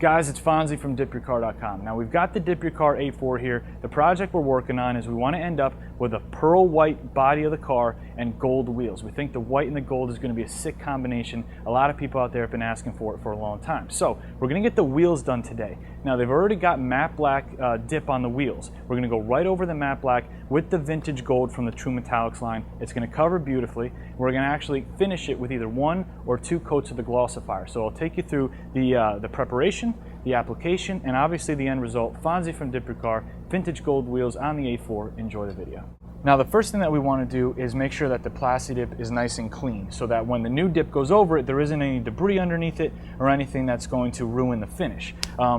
Guys, it's Fonzie from DipYourCar.com. Now we've got the DipYourCar 8.4 here. The project we're working on is we want to end up with a pearl white body of the car and gold wheels. We think the white and the gold is going to be a sick combination. A lot of people out there have been asking for it for a long time. So we're going to get the wheels done today. Now they've already got matte black dip on the wheels. We're going to go right over the matte black with the vintage gold from the True Metallics line. It's going to cover beautifully. We're going to actually finish it with either 1 or 2 coats of the glossifier. So I'll take you through the preparation, the application, and obviously the end result. Fonzie from DipYourCar, vintage gold wheels on the 8.4. Enjoy the video. Now the first thing that we want to do is make sure that the Plasti Dip is nice and clean so that when the new dip goes over it, there isn't any debris underneath it or anything that's going to ruin the finish.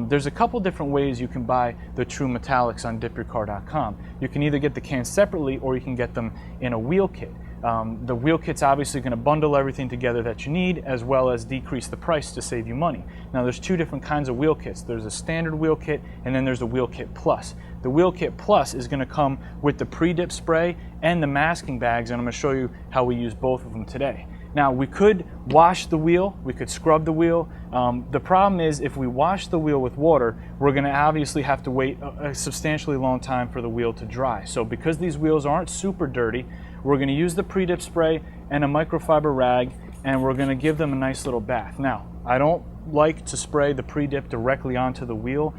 There's a couple different ways you can buy the True Metallics on DipYourCar.com. You can either get the cans separately or you can get them in a wheel kit. The wheel kit's obviously going to bundle everything together that you need, as well as decrease the price to save you money. Now there's 2 different kinds of wheel kits. There's a standard wheel kit and then there's a wheel kit plus. The wheel kit plus is going to come with the pre-dip spray and the masking bags, and I'm going to show you how we use both of them today. Now we could wash the wheel, we could scrub the wheel. The problem is if we wash the wheel with water, we're going to obviously have to wait a substantially long time for the wheel to dry. So because these wheels aren't super dirty, we're going to use the pre-dip spray and a microfiber rag, and we're going to give them a nice little bath. Now I don't like to spray the pre-dip directly onto the wheel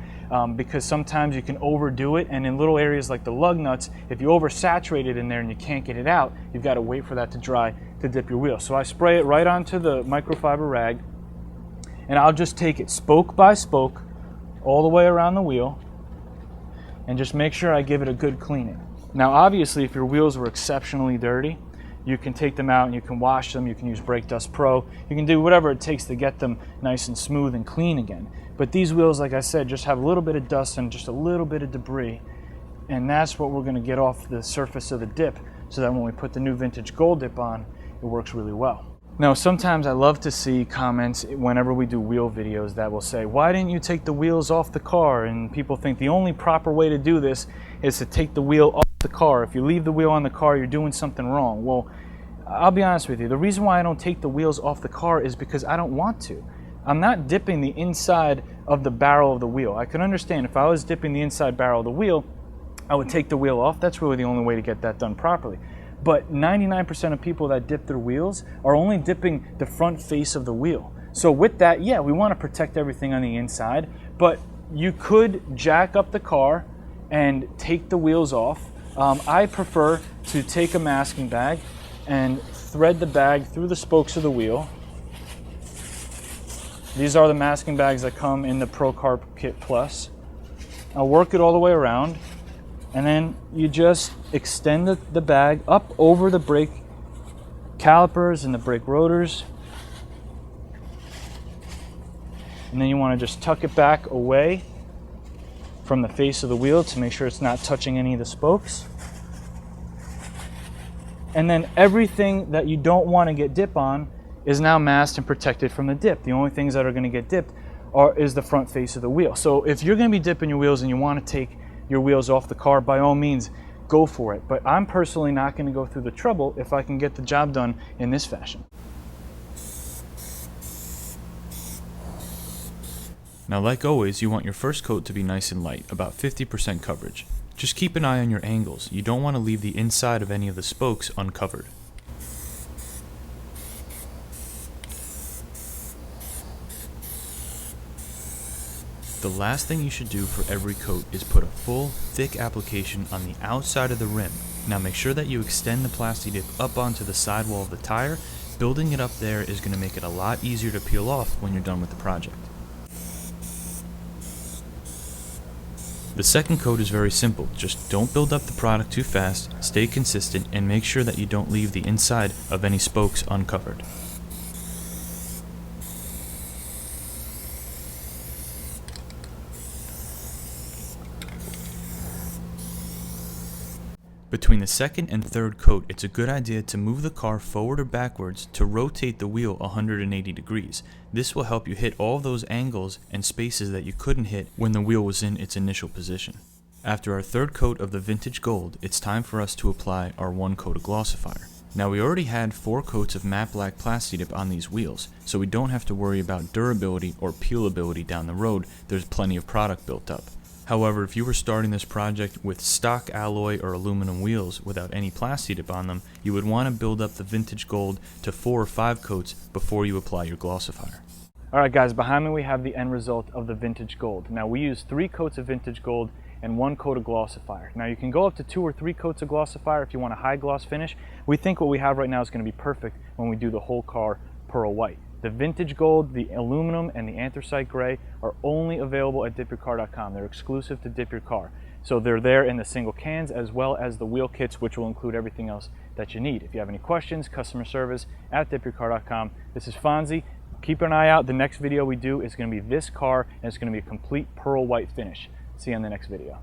because sometimes you can overdo it, and in little areas like the lug nuts, if you oversaturate it in there and you can't get it out, you've got to wait for that to dry to dip your wheel. So I spray it right onto the microfiber rag, and I'll just take it spoke by spoke all the way around the wheel and just make sure I give it a good cleaning. Now obviously if your wheels were exceptionally dirty, you can take them out and you can wash them. You can use Brake Dust Pro. You can do whatever it takes to get them nice and smooth and clean again. But these wheels, like I said, just have a little bit of dust and just a little bit of debris, and that's what we're going to get off the surface of the dip so that when we put the new vintage gold dip on, it works really well. Now sometimes I love to see comments whenever we do wheel videos that will say, why didn't you take the wheels off the car? And people think the only proper way to do this is to take the wheel off the car. If you leave the wheel on the car, you're doing something wrong. Well, I'll be honest with you. The reason why I don't take the wheels off the car is because I don't want to. I'm not dipping the inside of the barrel of the wheel. I can understand if I was dipping the inside barrel of the wheel, I would take the wheel off. That's really the only way to get that done properly. But 99% of people that dip their wheels are only dipping the front face of the wheel. So with that, yeah, we want to protect everything on the inside, but you could jack up the car and take the wheels off. I prefer to take a masking bag and thread the bag through the spokes of the wheel. These are the masking bags that come in the Pro Carb Kit Plus. I'll work it all the way around, and then you just extend the bag up over the brake calipers and the brake rotors. And then you want to just tuck it back away from the face of the wheel to make sure it's not touching any of the spokes. And then everything that you don't want to get dip on is now masked and protected from the dip. The only things that are going to get dipped is the front face of the wheel. So if you're going to be dipping your wheels and you want to take your wheels off the car, by all means, go for it. But I'm personally not going to go through the trouble if I can get the job done in this fashion. Now, like always, you want your first coat to be nice and light, about 50% coverage. Just keep an eye on your angles. You don't want to leave the inside of any of the spokes uncovered. The last thing you should do for every coat is put a full, thick application on the outside of the rim. Now make sure that you extend the Plasti Dip up onto the sidewall of the tire. Building it up there is going to make it a lot easier to peel off when you're done with the project. The second coat is very simple. Just don't build up the product too fast, stay consistent, and make sure that you don't leave the inside of any spokes uncovered. Between the second and third coat, it's a good idea to move the car forward or backwards to rotate the wheel 180 degrees. This will help you hit all those angles and spaces that you couldn't hit when the wheel was in its initial position. After our third coat of the vintage gold, it's time for us to apply our one coat of glossifier. Now we already had 4 coats of matte black Plasti Dip on these wheels, so we don't have to worry about durability or peelability down the road. There's plenty of product built up. However, if you were starting this project with stock alloy or aluminum wheels without any Plasti Dip on them, you would want to build up the vintage gold to 4 or 5 coats before you apply your glossifier. Alright guys, behind me we have the end result of the vintage gold. Now we use 3 coats of vintage gold and 1 coat of glossifier. Now you can go up to 2 or 3 coats of glossifier if you want a high gloss finish. We think what we have right now is going to be perfect when we do the whole car pearl white. The vintage gold, the aluminum, and the anthracite gray are only available at DipYourCar.com. They're exclusive to DipYourCar. So they're there in the single cans as well as the wheel kits, which will include everything else that you need. If you have any questions, customer service at DipYourCar.com. This is Fonzie. Keep an eye out. The next video we do is going to be this car, and it's going to be a complete pearl white finish. See you on the next video.